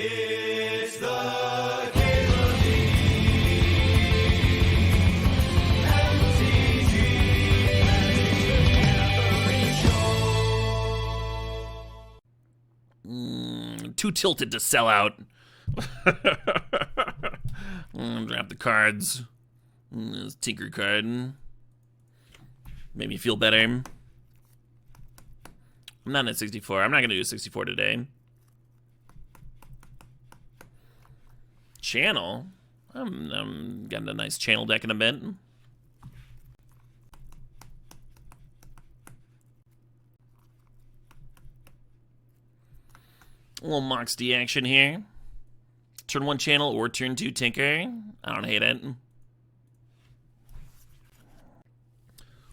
It's the Caleb Lee MTGO Show. Too tilted to sell out. Drop the cards. This Tinker card. Made me feel better. I'm not at 64. I'm not going to do 64 today. Channel. I'm getting a nice channel deck in a bit. A little Mox D action here. Turn 1 channel or turn 2 Tinker. I don't hate it.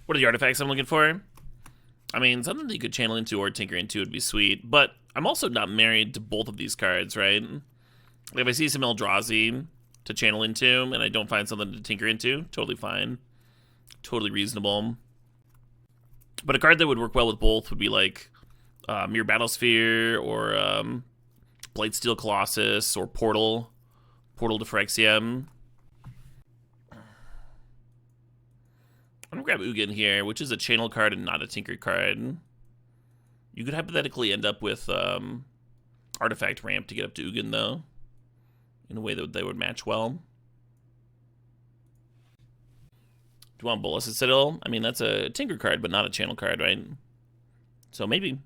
What are the artifacts I'm looking for? I mean, something that you could channel into or tinker into would be sweet, but I'm also not married to both of these cards, right? Like if I see some Eldrazi to channel into and I don't find something to tinker into, totally fine. Totally reasonable. But a card that would work well with both would be like Mirror Battlesphere or Blightsteel Colossus or Portal to Phyrexian. I'm gonna grab Ugin here, which is a channel card and not a tinker card. You could hypothetically end up with artifact ramp to get up to Ugin, though, in a way that they would match well. Do you want Bolas's Citadel? I mean, that's a tinker card, but not a channel card, right? So maybe.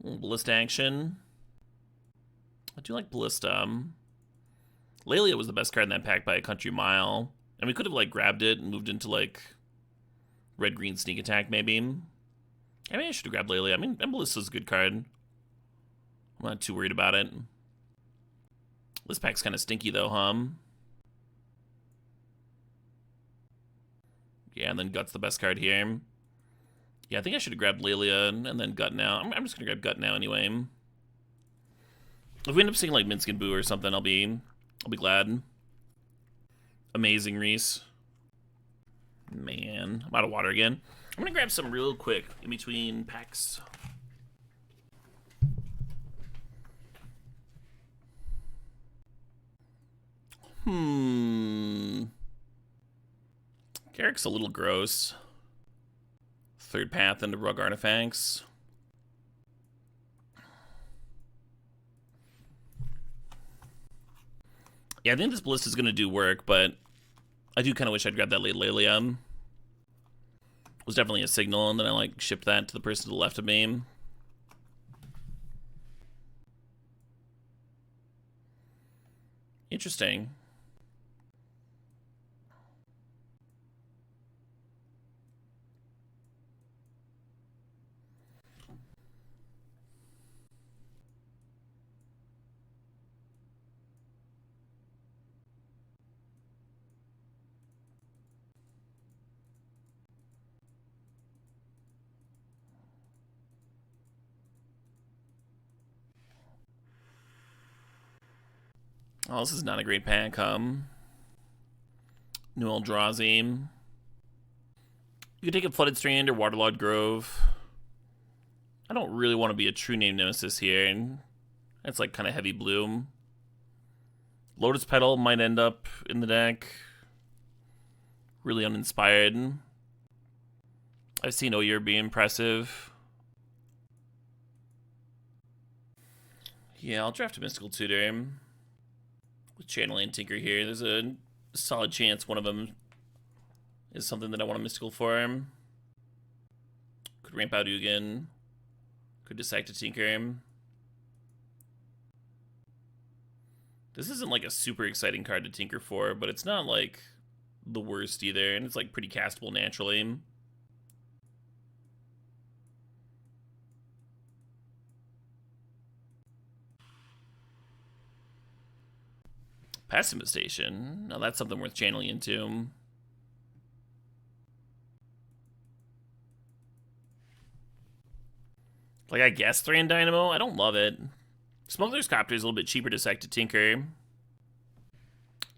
Ballista action. I do like Ballista. Lelia was the best card in that pack by a country mile. And we could have, like, grabbed it and moved into, like, red-green sneak attack, maybe. I mean, I should have grabbed Lelia. I mean, and Ballista's a good card. I'm not too worried about it. This pack's kind of stinky, though, huh? Yeah, and then Gut's the best card here. Yeah, I think I should have grabbed Lelia and then Gut now. I'm just going to grab Gut now anyway. If we end up seeing, like, Minsc and Boo or something, I'll be glad. Amazing, Reese. Man, I'm out of water again. I'm going to grab some real quick in between packs. Garrick's a little gross. Third path into Rug Artifacts. Yeah, I think this Ballista is going to do work, but I do kind of wish I'd grabbed that late Lelia. It was definitely a signal, and then I, like, shipped that to the person to the left of me. Interesting. Oh, this is not a great pack, New Eldrazi. You could take a Flooded Strand or Waterlogged Grove. I don't really want to be a True Name Nemesis here. That's like kind of heavy blue. Lotus Petal might end up in the deck. Really uninspired. I've seen Oyer be impressive. Yeah, I'll draft a Mystical Tutor. With Channeling and Tinker here, there's a solid chance one of them is something that I want a Mystical for. Could ramp out Ugin. Could decide to Tinker. This isn't like a super exciting card to Tinker for, but it's not like the worst either, and it's like pretty castable naturally. Pacifist Station. Now that's something worth channeling into. Like, I guess Thran Dynamo? I don't love it. Smuggler's Copter is a little bit cheaper to sec to Tinker.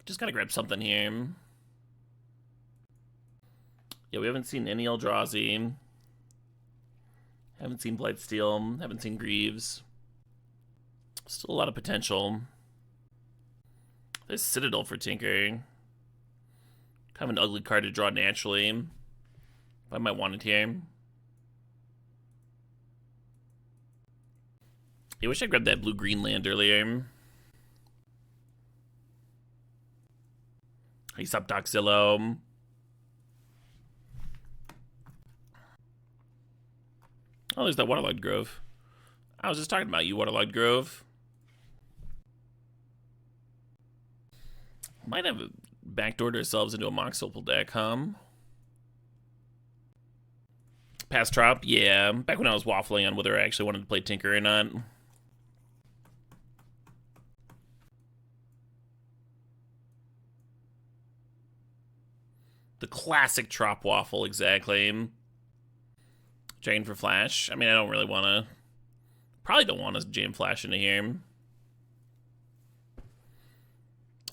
Just gotta grab something here. Yeah, we haven't seen any Eldrazi. Haven't seen Blightsteel. Haven't seen Greaves. Still a lot of potential. There's Citadel for Tinker. Kind of an ugly card to draw naturally. I might want it here. I wish I grabbed that blue-green land earlier. He's up Doxillo. Oh, there's that Waterlogged Grove. I was just talking about you, Waterlogged Grove. Might have backdoored ourselves into a Mox Opal deck, huh? Past Trop? Yeah, back when I was waffling on whether I actually wanted to play Tinker or not. The classic Trop waffle, exactly. Drain for Flash. I mean, I don't really want to... Probably don't want to jam Flash into here.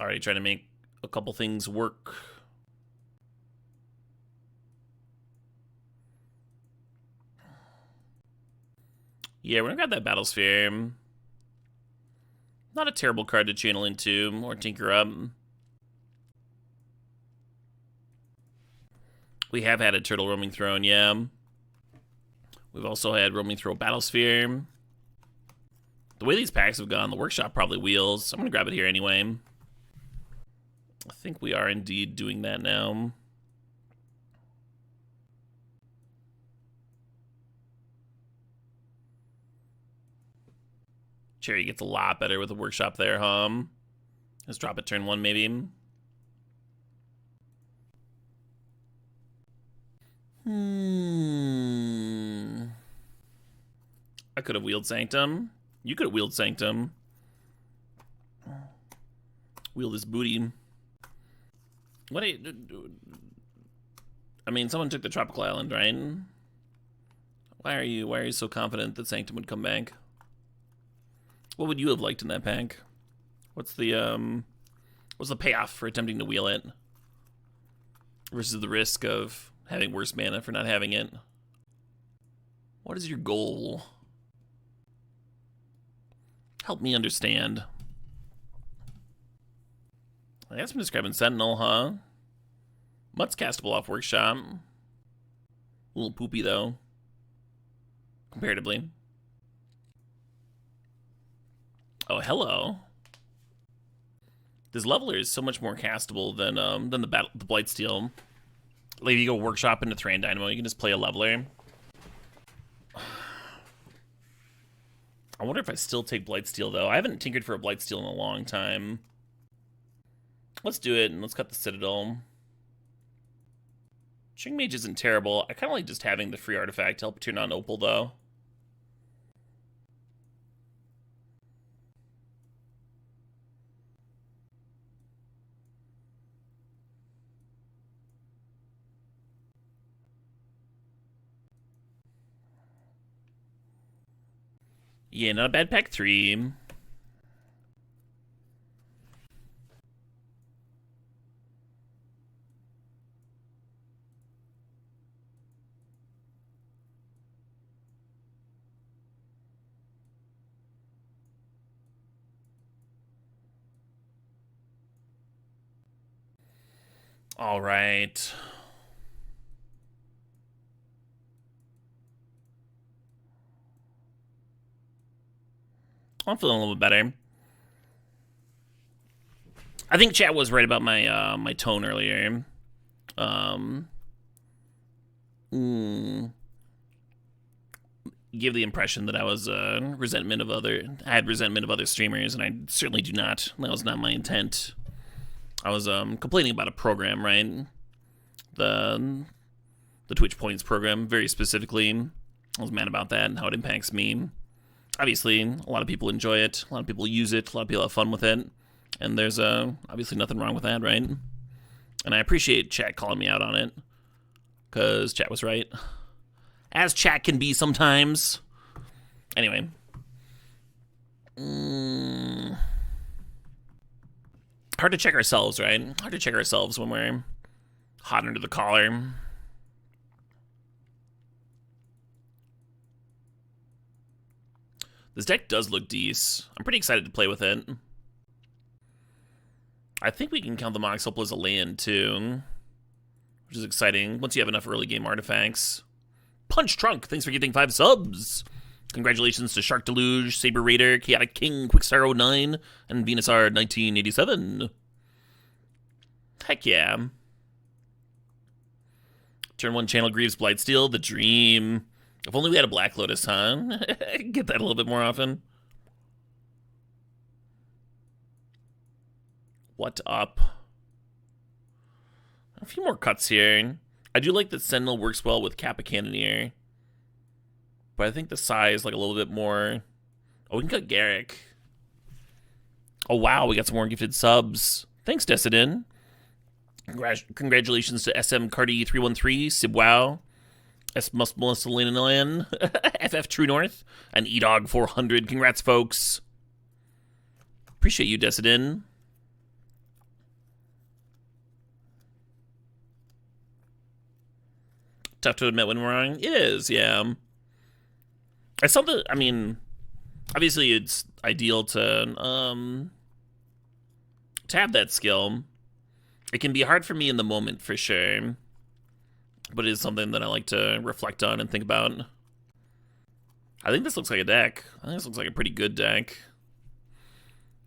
Already trying to make a couple things work. Yeah, we're gonna grab that Battlesphere. Not a terrible card to channel into or tinker up. We have had a Turtle Roaming Throne, yeah. We've also had Roaming Throw Battlesphere. The way these packs have gone, the Workshop probably wheels. I'm gonna grab it here anyway. I think we are indeed doing that now. Cherry gets a lot better with the Workshop there, huh? Let's drop it turn 1 maybe. I could have wheeled Sanctum. You could have wheeled Sanctum. Wheel this booty. What? I mean, someone took the Tropical Island, right? Why are you so confident that Sanctum would come back? What would you have liked in that pack? What's the payoff for attempting to wheel it versus the risk of having worse mana for not having it? What is your goal? Help me understand. I guess I'm just grabbing Sentinel, huh? Mutt's castable off Workshop. A little poopy, though. Comparatively. Oh, hello. This Leveler is so much more castable than the Blightsteel. Like, you go Workshop into Thran Dynamo, you can just play a Leveler. I wonder if I still take Blightsteel, though. I haven't tinkered for a Blightsteel in a long time. Let's do it, and let's cut the Citadel. Ching Mage isn't terrible. I kind of like just having the free artifact to help turn on Opal, though. Yeah, not a bad pack 3. All right. I'm feeling a little bit better. I think chat was right about my my tone earlier. Give the impression that I was I had resentment of other streamers, and I certainly do not. That was not my intent. I was complaining about a program, right? The Twitch Points program, very specifically. I was mad about that and how it impacts me. Obviously, a lot of people enjoy it. A lot of people use it. A lot of people have fun with it. And there's obviously nothing wrong with that, right? And I appreciate chat calling me out on it. Because chat was right. As chat can be sometimes. Anyway. Hard to check ourselves, right? Hard to check ourselves when we're hot under the collar. This deck does look decent. I'm pretty excited to play with it. I think we can count the Mox Opal as a land, too, which is exciting once you have enough early game artifacts. Punch Trunk, thanks for getting 5 subs. Congratulations to Shark Deluge, Saber Raider, Chaotic King, Quickstar 09, and Venus R 1987. Heck yeah. Turn 1 Channel Greaves Blightsteel, the dream. If only we had a Black Lotus, huh? Get that a little bit more often. What up? A few more cuts here. I do like that Sentinel works well with Kappa Cannoneer, but I think the size, like, a little bit more. Oh, we can cut Garrick. Oh, wow, we got some more gifted subs. Thanks, Decidin. Congratulations to SM Cardi 313, Sibwow, S Melissa Linen, FF True North, and Edog 400. Congrats, folks. Appreciate you, Decidin. Tough to admit when we're wrong. It is, yeah. I saw the, I mean, obviously it's ideal to have that skill. It can be hard for me in the moment, for sure, but it is something that I like to reflect on and think about. I think this looks like a deck. I think this looks like a pretty good deck.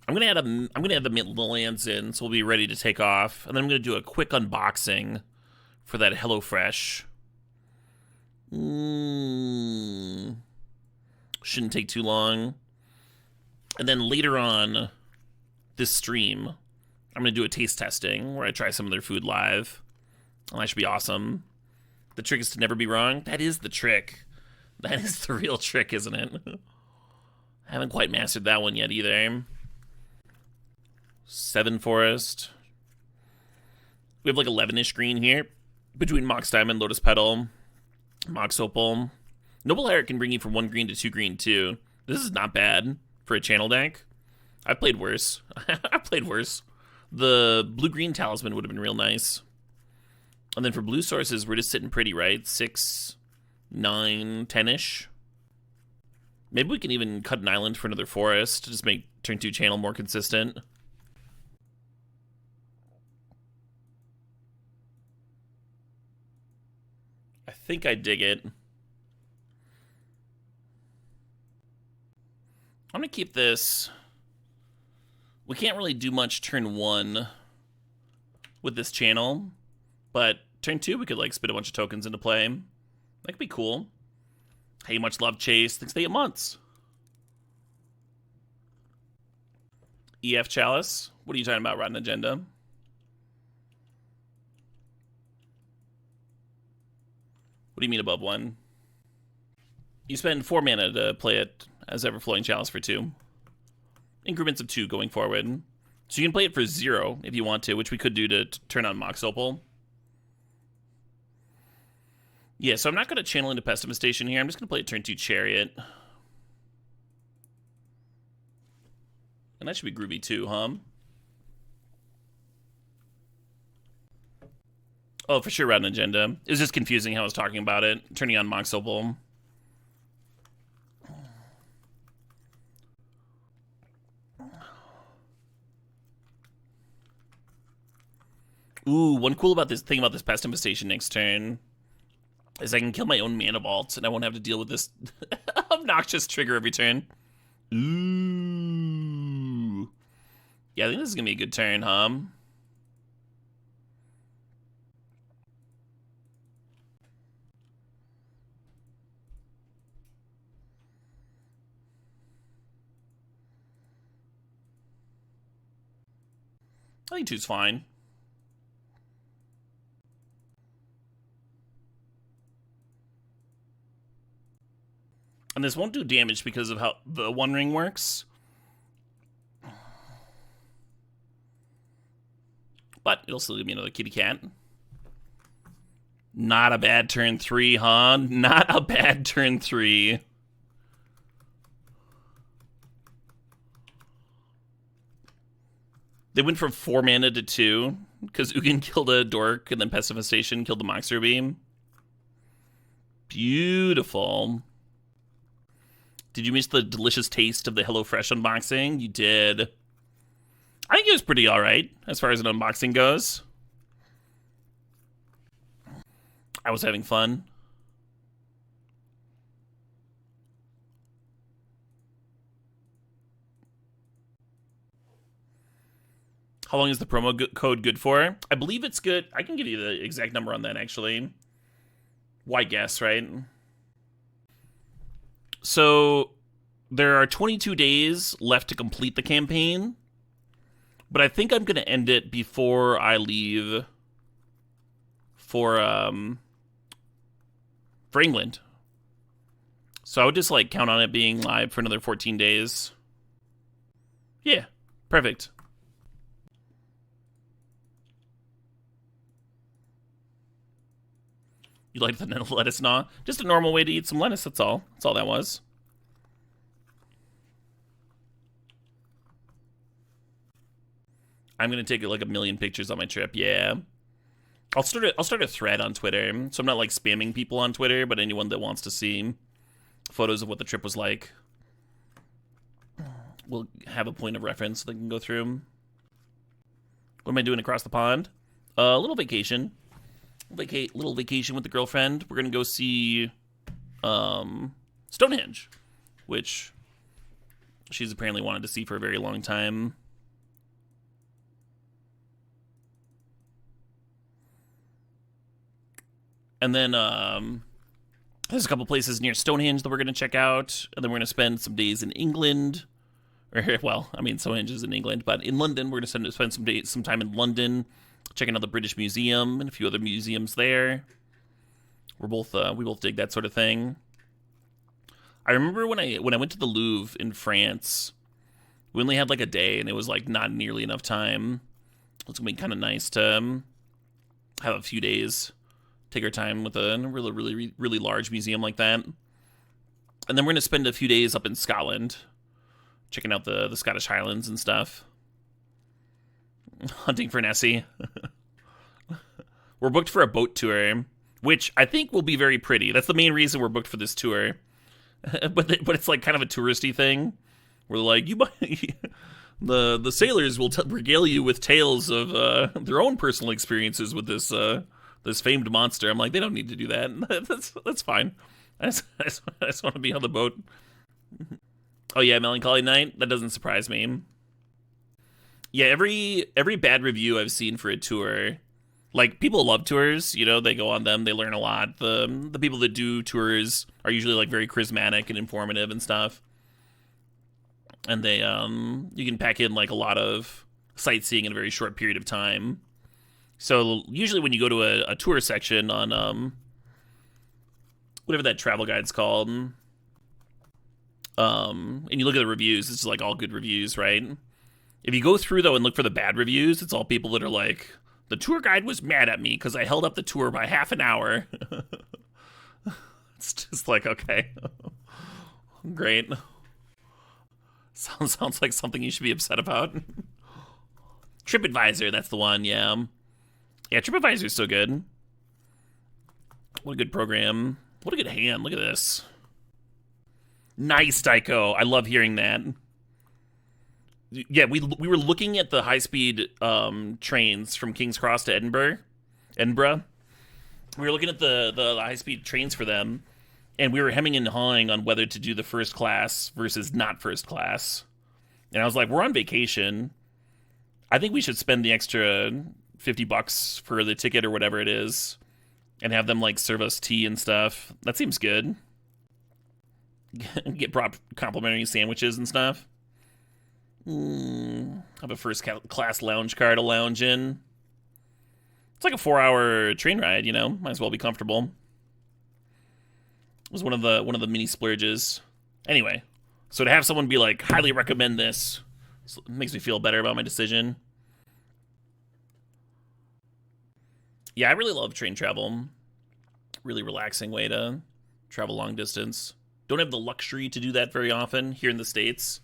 I'm gonna add the lands in, so we'll be ready to take off, and then I'm gonna do a quick unboxing for that HelloFresh. Shouldn't take too long. And then later on this stream, I'm going to do a taste testing where I try some of their food live. And that should be awesome. The trick is to never be wrong. That is the trick. That is the real trick, isn't it? I haven't quite mastered that one yet either. 7 Forest. We have like 11-ish green here between Mox Diamond, Lotus Petal, Mox Opal. Noble Hierarch can bring you from 1 green to 2 green too. This is not bad for a channel deck. I've played worse. I've played worse. The blue-green Talisman would have been real nice. And then for blue sources, we're just sitting pretty, right? 6, 9, 10-ish. Maybe we can even cut an island for another forest to just make turn 2 channel more consistent. I think I dig it. I'm going to keep this. We can't really do much turn 1 with this channel, but turn 2 we could like spit a bunch of tokens into play. That could be cool. Hey, much love, Chase. Thanks for the 8 months. EF Chalice. What are you talking about, Rotten Agenda? What do you mean above 1? You spend 4 mana to play it as Everflowing Chalice for 2. Increments of 2 going forward. So you can play it for 0 if you want to, which we could do to turn on Mox Opal. Yeah, so I'm not going to channel into Pessimization here. I'm just going to play a turn 2 Chariot. And that should be groovy too, huh? Oh, for sure, Rotten Agenda. It was just confusing how I was talking about it. Turning on Mox Opal. Ooh, one cool about this thing about this Pest Infestation next turn is I can kill my own mana vault and I won't have to deal with this obnoxious trigger every turn. Ooh. Yeah, I think this is gonna be a good turn, huh? I think 2's fine. And this won't do damage because of how the One Ring works. But it'll still give me another kitty cat. Not a bad turn 3, huh? Not a bad turn 3. They went from 4 mana to 2 because Ugin killed a dork and then Pest Infestation killed the Moxer Beam. Beautiful. Did you miss the delicious taste of the HelloFresh unboxing? You did. I think it was pretty alright as far as an unboxing goes. I was having fun. How long is the promo code good for? I believe it's good. I can give you the exact number on that, actually. Why guess, right? So, there are 22 days left to complete the campaign. But I think I'm going to end it before I leave for England. So I would just, like, count on it being live for another 14 days. Yeah, perfect. You like the lettuce gnaw? Just a normal way to eat some lettuce, that's all. That's all that was. I'm gonna take like a million pictures on my trip, yeah. I'll start a thread on Twitter, so I'm not like spamming people on Twitter, but anyone that wants to see photos of what the trip was like will have a point of reference they can go through. What am I doing across the pond? A little vacation. Little vacation with the girlfriend. We're gonna go see Stonehenge, which she's apparently wanted to see for a very long time. And then there's a couple places near Stonehenge that we're gonna check out, and then we're gonna spend some days in England. Or well, I mean Stonehenge is in England, but in London we're gonna spend some time in London, checking out the British Museum and a few other museums there. We both dig that sort of thing. I remember when I went to the Louvre in France, we only had like a day, and it was like not nearly enough time. It's gonna be kind of nice to have a few days, take our time with a really large museum like that. And then we're gonna spend a few days up in Scotland, checking out the Scottish Highlands and stuff. Hunting for Nessie. We're booked for a boat tour, which I think will be very pretty. That's the main reason we're booked for this tour. but it's like kind of a touristy thing. We're like, the sailors will regale you with tales of their own personal experiences with this famed monster. I'm like, they don't need to do that. That's fine. I just want to be on the boat. Oh yeah, Melancholy Night. That doesn't surprise me. Yeah, every bad review I've seen for a tour, like, people love tours, you know, they go on them, they learn a lot. The people that do tours are usually like very charismatic and informative and stuff. And they you can pack in like a lot of sightseeing in a very short period of time. So usually when you go to a tour section on whatever that travel guide's called, and you look at the reviews, it's like all good reviews, right? If you go through, though, and look for the bad reviews, it's all people that are like, the tour guide was mad at me because I held up the tour by half an hour. It's just like, okay. Great. Sounds like something you should be upset about. TripAdvisor, that's the one, yeah. Yeah, TripAdvisor's so good. What a good program. What a good hand. Look at this. Nice, Tycho. I love hearing that. Yeah, we were looking at the high-speed trains from King's Cross to Edinburgh. We were looking at the high-speed trains for them, and we were hemming and hawing on whether to do the first class versus not first class. And I was like, we're on vacation. I think we should spend the extra $50 for the ticket or whatever it is, and have them like serve us tea and stuff. That seems good. Get complimentary sandwiches and stuff. Have a first class lounge car to lounge in. It's like a 4-hour train ride, you know. Might as well be comfortable. It was one of the mini splurges. Anyway, so to have someone be like, highly recommend this, makes me feel better about my decision. Yeah, I really love train travel. Really relaxing way to travel long distance. Don't have the luxury to do that very often here in the States.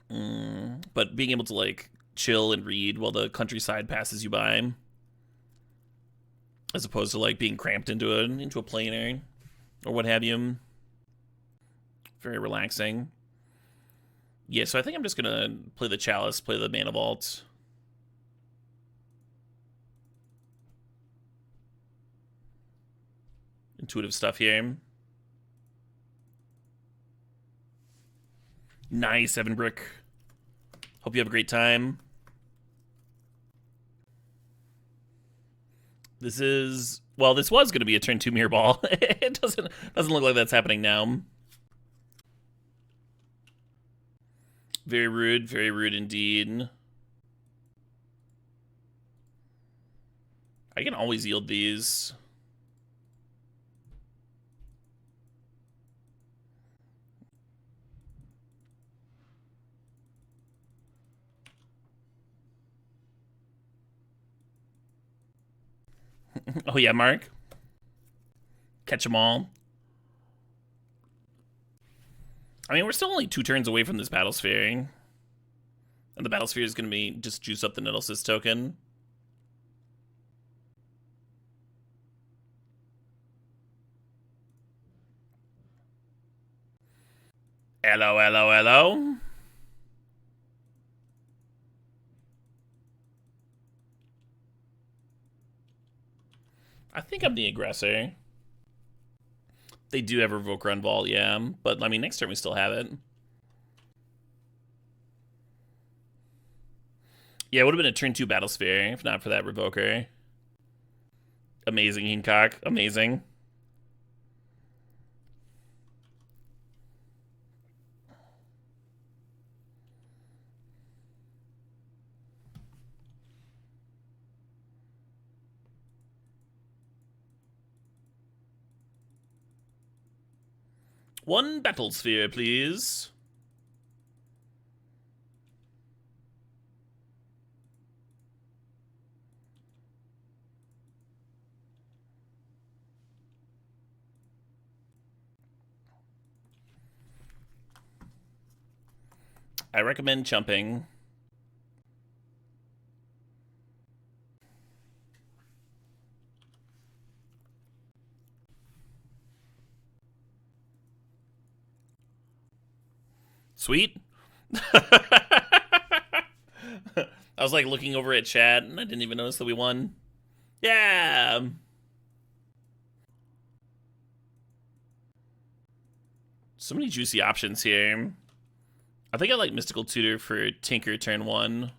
But being able to like chill and read while the countryside passes you by, as opposed to like being cramped into a plane or what have you. Very relaxing. Yeah, so I think I'm just gonna play the Chalice, play the Mana Vault. Intuitive stuff here. Nice, Evan Brick. Hope you have a great time. This is... Well, this was going to be a turn 2 mirror ball. It doesn't look like that's happening now. Very rude indeed. I can always yield these. Oh yeah, Mark. Catch them all. I mean, we're still only 2 turns away from this Battlesphere. And the Battlesphere is going to be just juice up the Nettlesis token. Hello. I think I'm the aggressor. They do have Revoke Run Vault, yeah. But, I mean, next turn we still have it. Yeah, it would have been a turn 2 Battlesphere if not for that Revoker. Amazing, Hincock. Amazing. One Battlesphere, please. I recommend chumping. Sweet. I was like looking over at chat and I didn't even notice that we won. Yeah. So many juicy options here. I think I like Mystical Tutor for Tinker turn 1.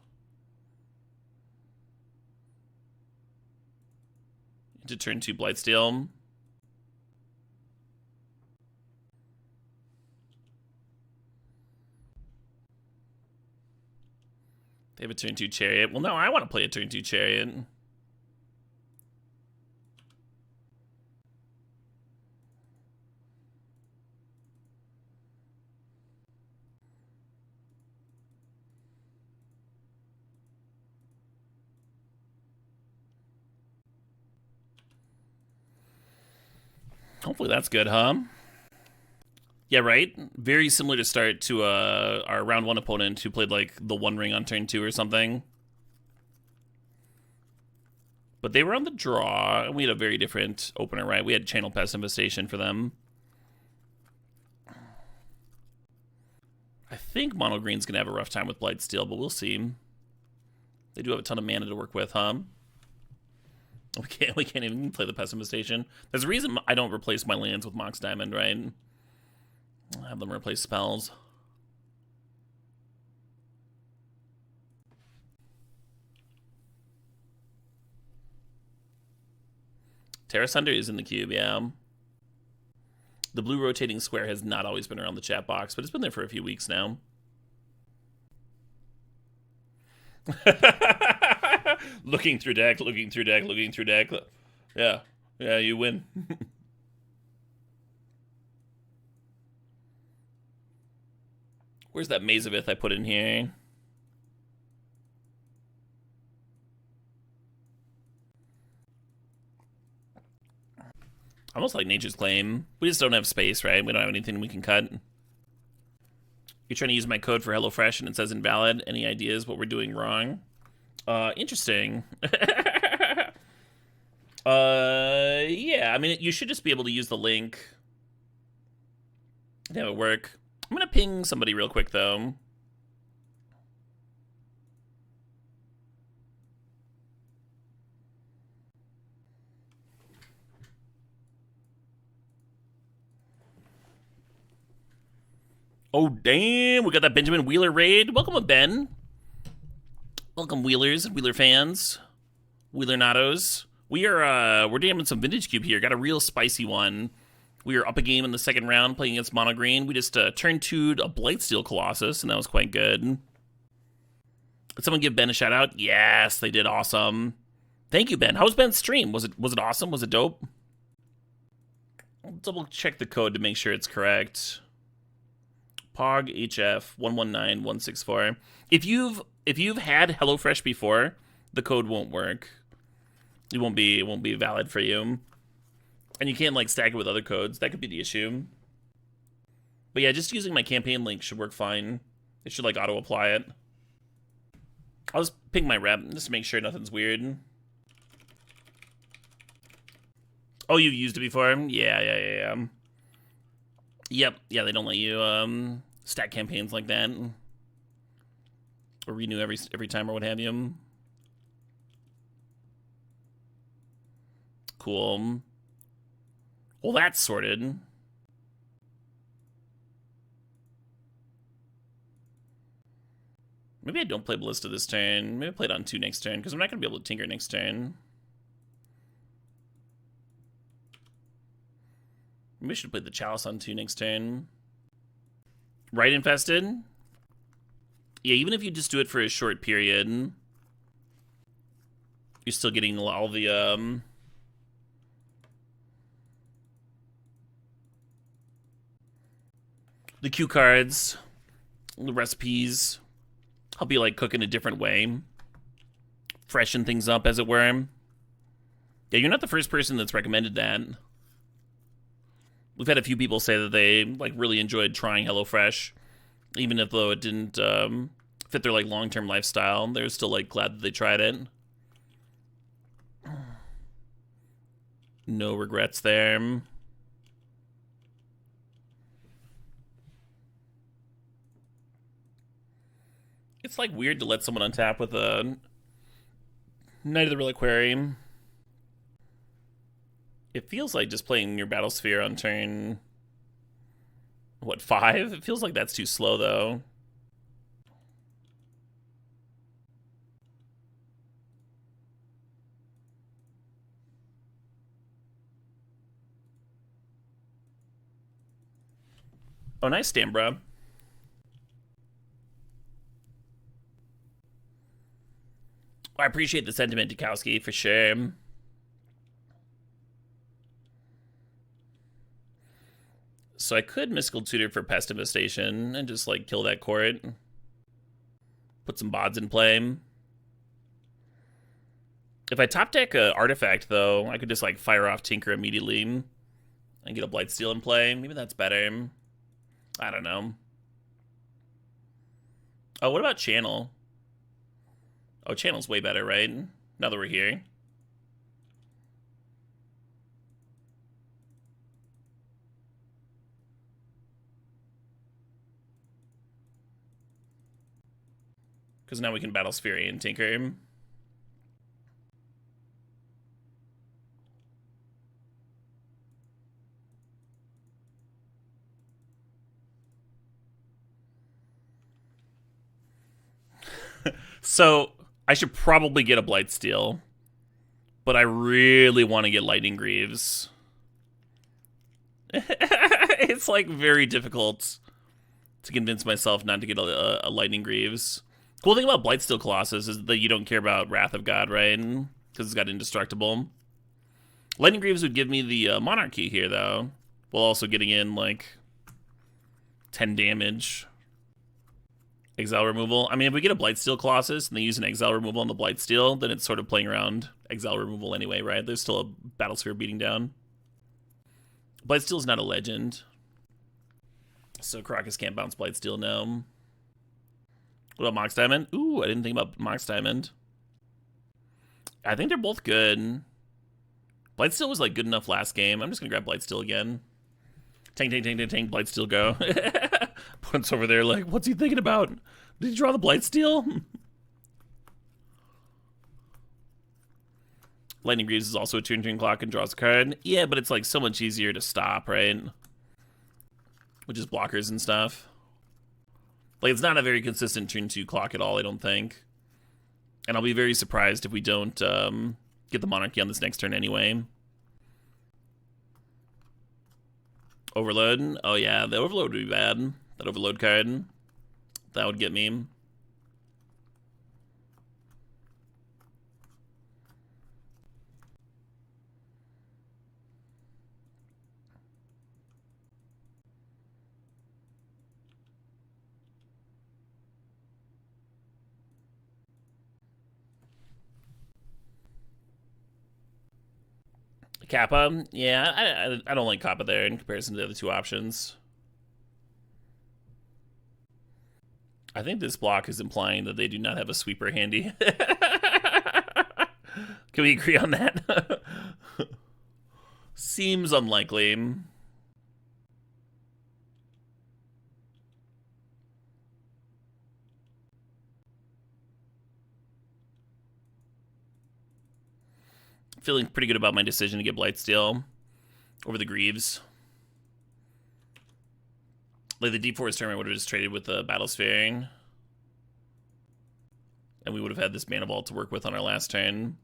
Into turn 2 Blightsteel. They have a turn 2 Chariot. Well, no, I want to play a turn 2 Chariot. Hopefully that's good, huh? Yeah, right? Very similar to start to our round 1 opponent who played like the One Ring on turn 2 or something. But they were on the draw, and we had a very different opener, right? We had Channel Pest Infestation for them. I think Mono Green's gonna have a rough time with Blightsteel, but we'll see. They do have a ton of mana to work with, huh? We can't even play the Pest Infestation. There's a reason I don't replace my lands with Mox Diamond, right? I'll have them replace spells. Terra Sunder is in the cube, yeah. The blue rotating square has not always been around the chat box, but it's been there for a few weeks now. Looking through deck. Yeah, you win. Where's that Maze of Ith I put in here? Almost like Nature's Claim. We just don't have space, right? We don't have anything we can cut. You're trying to use my code for HelloFresh and it says invalid. Any ideas what we're doing wrong? Interesting. Yeah, I mean, you should just be able to use the link That would work. I'm gonna ping somebody real quick though. Oh damn, we got that Benjamin Wheeler raid. Welcome, Ben. Welcome, Wheelers, Wheeler fans, Wheeler Natos. We're DMing some Vintage Cube here. Got a real spicy one. We were up a game in the second round playing against Mono Green. We just turn 2'd a Blightsteel Colossus, and that was quite good. Did someone give Ben a shout out? Yes, they did. Awesome. Thank you, Ben. How was Ben's stream? Was it awesome? Was it dope? I'll double check the code to make sure it's correct. Pog HF 119164. If you've had HelloFresh before, the code won't work. It won't be valid for you. And you can't like stack it with other codes. That could be the issue. But yeah, just using my campaign link should work fine. It should like auto apply it. I'll just ping my rep just to make sure nothing's weird. Oh, you've used it before? Yeah. Yep. Yeah, they don't let you stack campaigns like that. Or renew every time or what have you. Cool. Well, that's sorted. Maybe I don't play Ballista this turn. Maybe I play it on 2 next turn, because I'm not going to be able to tinker next turn. Maybe I should play the Chalice on 2 next turn. Right Infested? Yeah, even if you just do it for a short period, you're still getting all the cue cards, the recipes, help you like cook in a different way, freshen things up, as it were. Yeah, you're not the first person that's recommended that. We've had a few people say that they like really enjoyed trying HelloFresh, even if though it didn't fit their like long-term lifestyle. They're still like glad that they tried it. No regrets there. It's like weird to let someone untap with a Knight of the Reliquary. It feels like just playing your Battlesphere on turn, what, 5? It feels like that's too slow, though. Oh, nice, Stambra. I appreciate the sentiment, Dukowski, for sure. So I could Mystical Tutor for Pest Infestation and just, like, kill that court. Put some bods in play. If I top deck a artifact, though, I could just, like, fire off Tinker immediately and get a Blightsteel in play. Maybe that's better. I don't know. Oh, what about Channel? Oh, Channel's way better, right? Now that we're here. Because now we can battle Sphere and Tinker. So, I should probably get a Blightsteel. But I really want to get Lightning Greaves. It's, like, very difficult to convince myself not to get a Lightning Greaves. Cool thing about Blightsteel Colossus is that you don't care about Wrath of God, right? Because it's got Indestructible. Lightning Greaves would give me the Monarchy here, though. While also getting in, like, 10 damage. Exile removal. I mean, if we get a Blightsteel Colossus and they use an exile removal on the Blightsteel, then it's sort of playing around exile removal anyway, right? There's still a Battlesphere beating down. Blightsteel's not a legend. So Caracas can't bounce Blightsteel now. What about Mox Diamond? Ooh, I didn't think about Mox Diamond. I think they're both good. Blightsteel was like good enough last game. I'm just gonna grab Blightsteel again. Tank, tank, tank, tank, tank, Blightsteel go. Opponent's over there like, what's he thinking about? Did he draw the Blightsteel? Lightning Greaves is also a turn clock and draws a card. Yeah, but it's like so much easier to stop, right? Which is blockers and stuff. Like, it's not a very consistent turn 2 clock at all, I don't think. And I'll be very surprised if we don't get the Monarchy on this next turn anyway. Overload? Oh yeah, the Overload would be bad. That Overload card. That would get me. Kappa? Yeah, I don't like Kappa there in comparison to the other two options. I think this block is implying that they do not have a sweeper handy. Can we agree on that? Seems unlikely. Feeling pretty good about my decision to get Blightsteel over the Greaves. Like the Deep Forest tournament would have just traded with the Battlesphere. And we would have had this Mana Vault to work with on our last turn.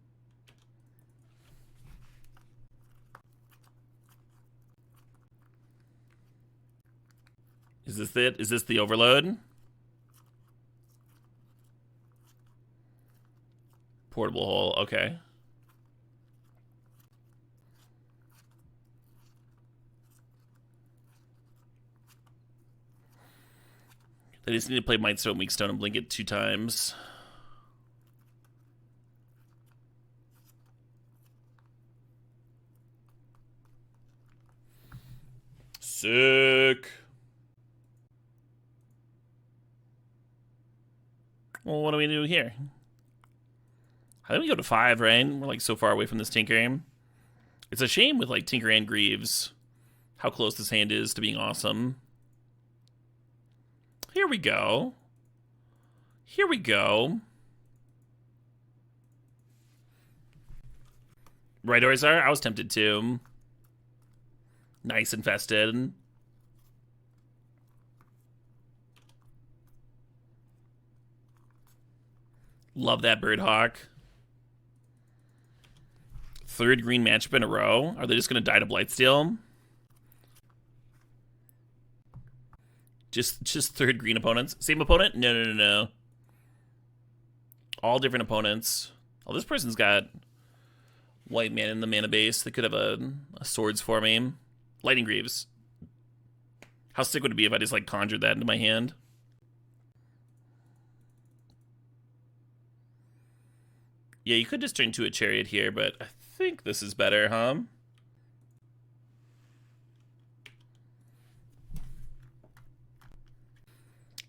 Is this it? Is this the Overload? Portable Hole, okay. They just need to play Mightstone, Weakstone, and blink it 2 times. Sick. Well, what do we do here? I think we go to 5, right? We're like so far away from this Tinker. It's a shame with like Tinker and Greaves how close this hand is to being awesome. Here we go. Here we go. Right, Orzar? I was tempted to. Nice infested. Love that Birdhawk. 3rd green matchup in a row. Are they just going to die to Blightsteel? Just 3rd green opponents. Same opponent? No. All different opponents. Oh, this person's got white mana in the mana base. They could have a swords for me. Lightning Greaves. How sick would it be if I just like conjured that into my hand? Yeah, you could just turn to a Chariot here, but I think this is better, huh?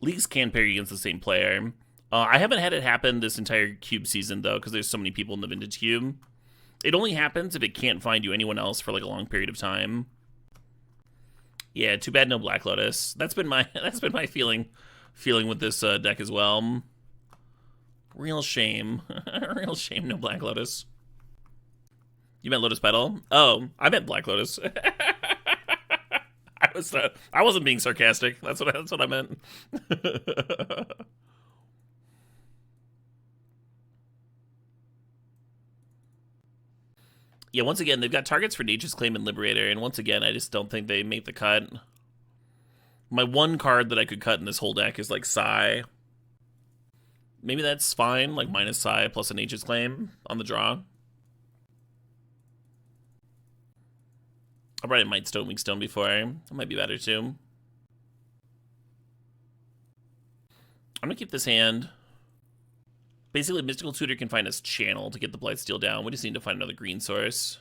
Leagues can pair against the same player. I haven't had it happen this entire Cube season, though, because there's so many people in the Vintage Cube. It only happens if it can't find you anyone else for, like, a long period of time. Yeah, too bad no Black Lotus. That's been my feeling with this deck as well. Real shame. Real shame no Black Lotus. You meant Lotus Petal? Oh, I meant Black Lotus. I wasn't being sarcastic. That's what I meant. Yeah, once again, they've got targets for Nature's Claim and Liberator, and once again, I just don't think they make the cut. My one card that I could cut in this whole deck is like Psy. Maybe that's fine, like minus Psy plus a Nature's Claim on the draw. I'll write Mightstone, Weakstone before. That might be better too. I'm gonna keep this hand. Basically, Mystical Tutor can find us Channel to get the Blightsteel down. We just need to find another green source.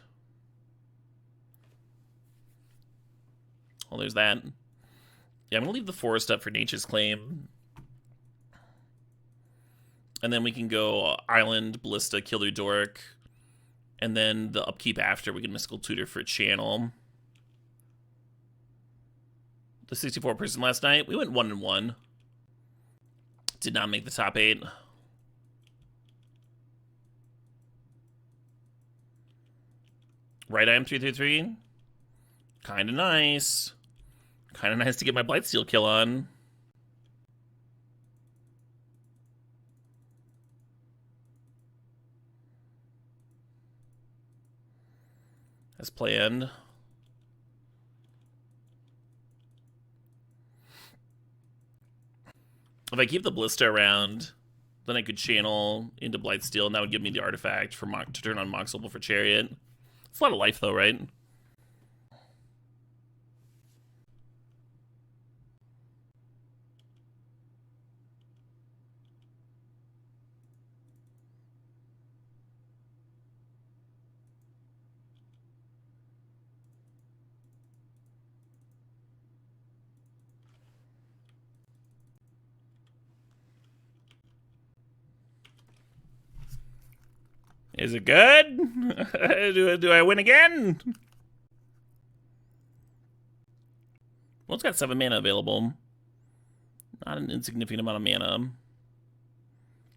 Well, there's that. Yeah, I'm gonna leave the forest up for Nature's Claim. And then we can go Island, Ballista, Killer Dork. And then the upkeep after, we can Mystical Tutor for Channel. the 64 person last night. We went 1-1. Did not make the top 8. Right IM 333. Kind of nice. Kind of nice to get my Blightsteel kill on. As planned. If I keep the Ballista around, then I could channel into Blightsteel, and that would give me the artifact for to turn on Mox Opal for Chariot. It's a lot of life, though, right? Is it good? do I win again? Well, it's got 7 mana available. Not an insignificant amount of mana.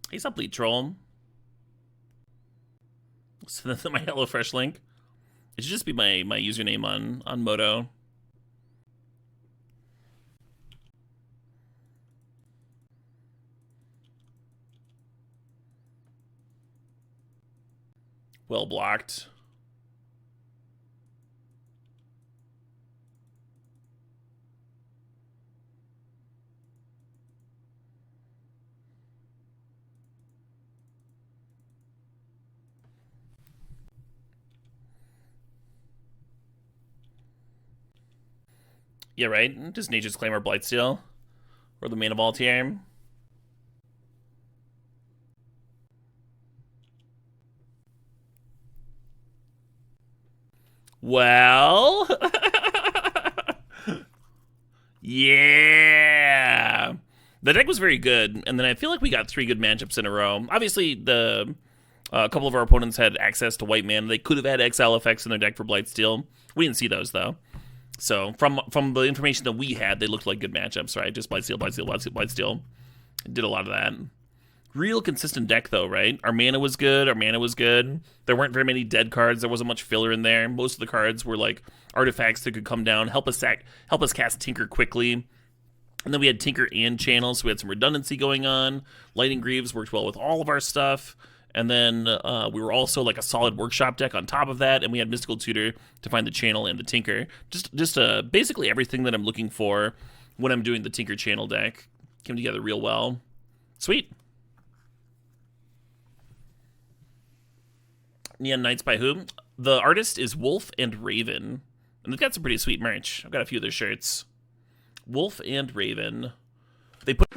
He's up Bleed Troll. So that's my HelloFresh link. It should just be my username on Moto. Well blocked. Yeah, right? Does Nature's Claim or Blightsteel? Or the Mana Vault here? Well... yeah! The deck was very good, and then I feel like we got 3 good matchups in a row. Obviously, a couple of our opponents had access to white mana. They could have had exile effects in their deck for Blightsteel. We didn't see those, though. So, from the information that we had, they looked like good matchups, right? Just Blightsteel, Blightsteel, Blightsteel, Blightsteel. Did a lot of that. Real consistent deck, though, right? Our mana was good. There weren't very many dead cards. There wasn't much filler in there. Most of the cards were like artifacts that could come down, help us cast Tinker quickly. And then we had Tinker and Channel, so we had some redundancy going on. Lightning Greaves worked well with all of our stuff. And then we were also like a solid Workshop deck on top of that, and we had Mystical Tutor to find the Channel and the Tinker. Just basically everything that I'm looking for when I'm doing the Tinker Channel deck came together real well. Sweet. Neon Knights by who? The artist is Wolf and Raven. And they've got some pretty sweet merch. I've got a few of their shirts. Wolf and Raven. They put...